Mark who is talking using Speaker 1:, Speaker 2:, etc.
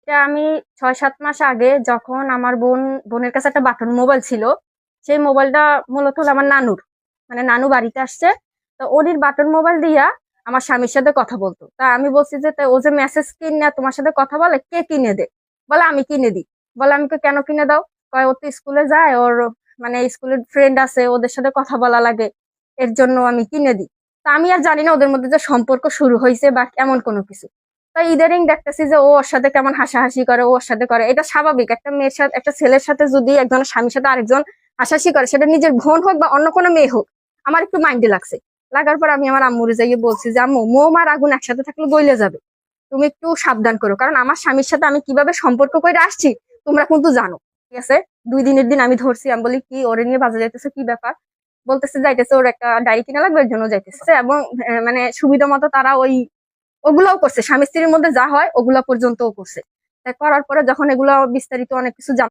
Speaker 1: এটা আমি ৬-৭ মাস আগে যখন আমার বোনের কাছে একটা বাটন মোবাইল ছিল। সেই মোবাইলটা মূলত হলো আমার নানুর। মানে নানু বাড়িতে আসছে। তো ওরই বাটন মোবাইল দিয়া আমার স্বামীর সাথে কথা বলতো। তা আমি বলছি যে, "তা ও যে মেসেজ কিনে তোমার সাথে কথা বলে, কে কিনে দেয়?" বলে, "আমি কিনে দিই।" বলে, "আমি কই, "কেন কিনে দাও?" কয়, "ও তো স্কুলে যায়। ওর মানে স্কুলের ফ্রেন্ড আছে, ওদের সাথে কথা বলা লাগে। এর জন্য আমি কিনে দিই।" তো আমি আর জানি না ওদের মধ্যে যে সম্পর্ক শুরু হইছে বা এমন কোনো কিছু। তো ইদানিং দেখতেছি যে ও ওর সাথে কেমন হাসাহাসি করে, ও ওর সাথে করে। এটা স্বাভাবিক। একটা মেয়ের সাথে, একটা ছেলের সাথে যদি একজনের স্বামীর সাথে আরেকজন হাসাহাসি করে, সেটা নিজের বোন হোক বা অন্য কোনো মেয়ে হোক, আমার একটু মাইন্ডে লাগছে। লাগার পর আমি আমার আম্মুরে যাইয়ে বলছি যে, "আম্মু, মোম আর আগুন একসাথে থাকলে গইলে যাবে। তুমি একটু সাবধান করো। কারণ আমার স্বামীর সাথে আমি কিভাবে সম্পর্ক করে আসছি তোমরা কিন্তু জানো।" ঠিক আছে? ২ দিনের দিন আমি ধরছি। আমি বলি, "কি, ওরে নিয়ে বাজারে যাইতেছো, কি ব্যাপার?" বলতেছে, "যাইতেছে, ওর একটা ডায়রি কিনা লাগবে, এর জন্য যাইতেছে।" এবং মানে সুবিধা মতো তারা ওগুলাও করছে। স্বামী স্ত্রীর মধ্যে যা হয় ওগুলা পর্যন্তও করছে। করার পরে যখন এগুলা বিস্তারিত অনেক কিছু